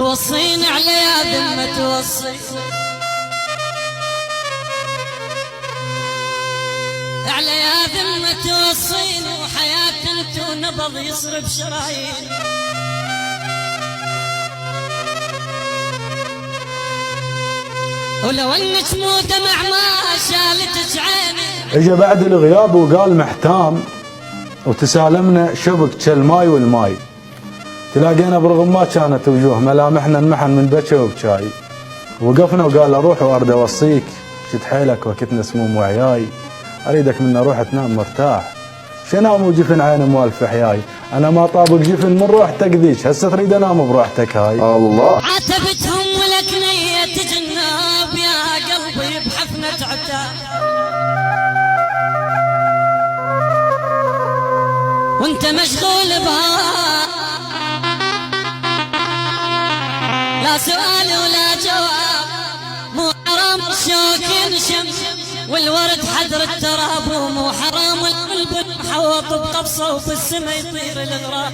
توصين على يا ذمة توصي على يا ذمة توصين وحياة انت ونبض يصرف شرايين ولو انك مو دمع ما شالتك عيني. اجى بعد الغياب وقال محتام وتسالمنا شبك كالماي والماي. تلاقينا برغم ما كانت وجوه ملامحنا انمحن من بكى وبكاي. وقفنا وقال اروح وارد اوصيك شد حيلك وقتنا سموم وعياي. اريدك من اروح تنام مرتاح. شنام وجفن عين موالف حياي. انا ما طابق جفن من روحتك ذيك هسه تريد انام بروحتك هاي. الله عاتبتهم ولك نية جناب يا قلبي بحفنة عتاب وانت مشغول بها لا سؤال ولا جواب. مو حرام الشوك ينشم والورد حذر التراب ومو حرام القلب محوط بقبصه وفي السما يطير الغراب.